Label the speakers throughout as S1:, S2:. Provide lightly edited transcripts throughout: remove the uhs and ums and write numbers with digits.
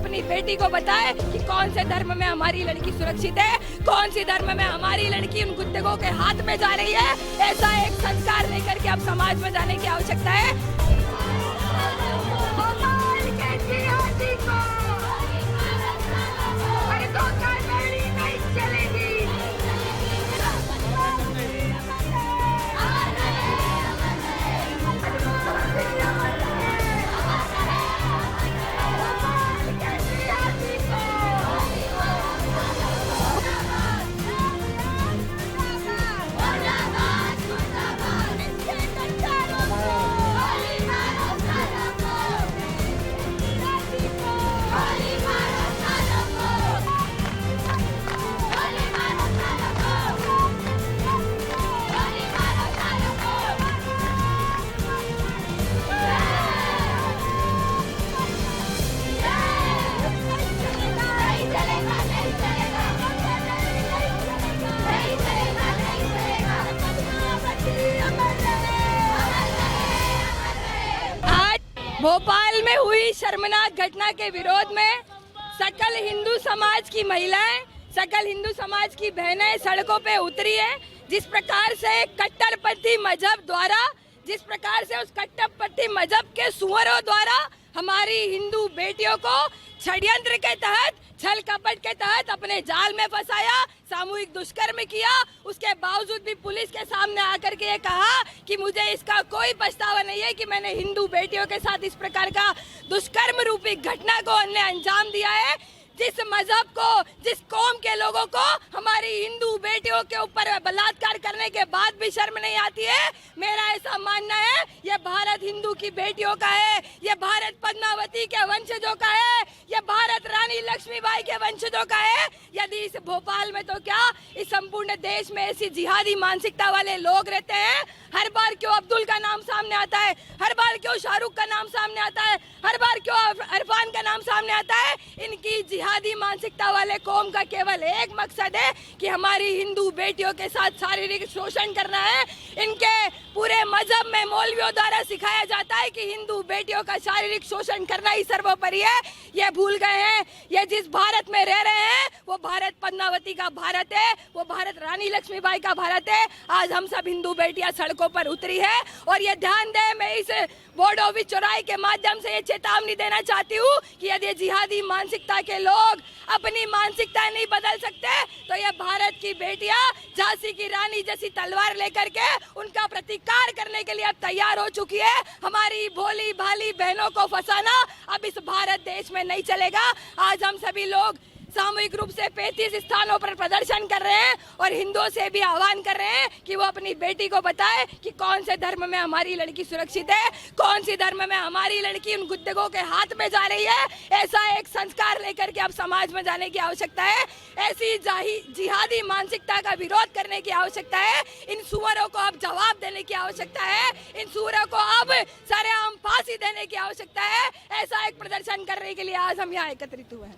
S1: अपनी बेटी को बताए कि कौन से धर्म में हमारी लड़की सुरक्षित है, कौन सी धर्म में हमारी लड़की उन कुत्तों के हाथ में जा रही है। ऐसा एक संस्कार लेकर के अब समाज में जाने की आवश्यकता है। भोपाल में हुई शर्मनाक घटना के विरोध में सकल हिंदू समाज की महिलाएं, सकल हिंदू समाज की बहनें सड़कों पे उतरी है। जिस प्रकार से कट्टरपंथी मजहब द्वारा, जिस प्रकार से उस कट्टरपंथी मजहब के सुअरों द्वारा हमारी हिंदू बेटियों को षड्यंत्र के तहत, छल कपट के तहत अपने जाल में फंसाया, सामूहिक दुष्कर्म किया, उसके बावजूद भी पुलिस के सामने आकर के ये कहा कि मुझे इसका कोई पछतावा नहीं है कि मैंने हिंदू बेटियों के साथ इस प्रकार का दुष्कर्म रूपी घटना को हमने अंजाम दिया है। जिस मजहब को, जिस कौम के लोगों को हमारी हिंदू बेटियों के ऊपर बलात्कार करने के बाद भी शर्म नहीं आती है, मेरा ऐसा मानना है ये भारत हिंदू की बेटियों का है, ये भारत पद्मावती के वंशजों का है, ये भारत रानी लक्ष्मीबाई के वंशजों का है। यदि इस भोपाल में तो क्या इस संपूर्ण देश में ऐसी जिहादी मानसिकता वाले लोग रहते हैं, हर बार क्यों अब्दुल का नाम सामने आता है, हर बार क्यों शाहरुख का नाम सामने आता है, हर बार क्यों इरफान का नाम सामने आता है। इनकी जिहादी मानसिकता वाले कौम का केवल एक मकसद है कि हमारी हिंदू बेटियों के साथ शारीरिक शोषण करना है। इनके पूरे मजहब में मौलवियों द्वारा सिखाया जाता है कि हिंदू बेटियों का शारीरिक शोषण करना ही सर्वोपरि है। ये भूल गए हैं, ये जिस भारत में रह रहे हैं वो भारत पद्मावती का भारत है, वो भारत रानी लक्ष्मीबाई का भारत है। आज हम सब हिंदू बेटियां सड़कों पर उतरी है और ये ध्यान दें, मैं इस बोर्ड ऑफ चौराहे के माध्यम से ये चेतावनी देना चाहती हूँ कि यदि जिहादी मानसिकता के लोग अपनी मानसिकता नहीं बदल सकते तो ये भारत की बेटियां झांसी की रानी जैसी तलवार लेकर के उनका प्रतिकार करने के लिए अब तैयार हो चुकी है। हमारी भोली भाली बहनों को फंसाना अब इस भारत देश में नहीं चलेगा। आज हम सभी लोग सामूहिक रूप से 35 स्थानों पर प्रदर्शन कर रहे हैं और हिंदुओं से भी आह्वान कर रहे हैं कि वो अपनी बेटी को बताए कि कौन से धर्म में हमारी लड़की सुरक्षित है, कौन सी धर्म में हमारी लड़की उन कुत्तों के हाथ में जा रही है। ऐसा एक संस्कार लेकर के अब समाज में जाने की आवश्यकता है। ऐसी जिहादी मानसिकता का विरोध करने की आवश्यकता है। इन सुअरों को अब जवाब देने की आवश्यकता है, इन सुअरों को अब सरेआम फांसी देने की आवश्यकता है। ऐसा एक प्रदर्शन करने के लिए आज हम यहाँ एकत्रित हुए हैं।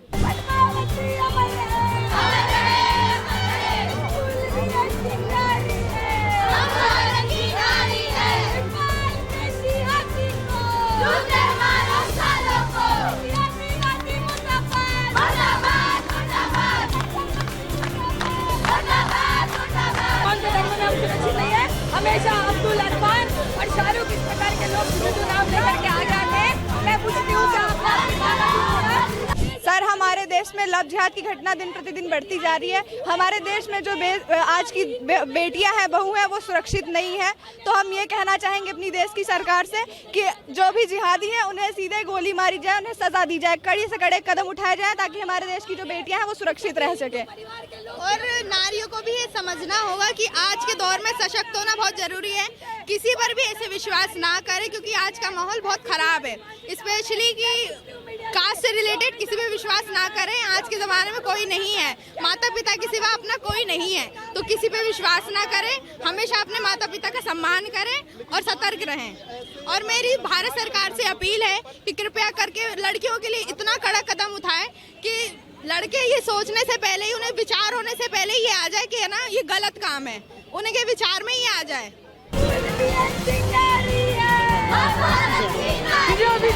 S1: हमेशा अब्दुल इरफान और शाहरुख इस प्रकार के लोग नाम लेकर के आगे आते हैं। मैं पूछती हूँ
S2: सर, हमारे देश में लव जिहाद की घटना दिन प्रतिदिन बढ़ती जा रही है। हमारे देश में जो आज की बेटियां हैं, बहू हैं, वो सुरक्षित नहीं है। तो हम ये कहना चाहेंगे अपनी देश की सरकार से कि जो भी जिहादी हैं उन्हें सीधे गोली मारी जाए, उन्हें सजा दी जाए, कड़ी से कड़े कदम उठाए जाए ताकि हमारे देश की जो बेटियां हैं वो सुरक्षित रह सके।
S3: और नारियों को भी ये समझना होगा कि आज के दौर में सशक्त होना बहुत जरूरी है। किसी पर भी ऐसे विश्वास ना करें क्योंकि आज का माहौल बहुत खराब है, स्पेशली कि कास्ट से रिलेटेड किसी पे विश्वास ना करें। आज के ज़माने में कोई नहीं है, माता पिता के सिवा अपना कोई नहीं है, तो किसी पे विश्वास ना करें। हमेशा अपने माता पिता का सम्मान करें और सतर्क रहें। और मेरी भारत सरकार से अपील है कि कृपया करके लड़कियों के लिए इतना कड़ा कदम उठाएं कि लड़के ये सोचने से पहले ही, उन्हें विचार होने से पहले ही ये आ जाए कि है ना ये गलत काम है, उनके विचार में ही आ जाए।
S1: जो भी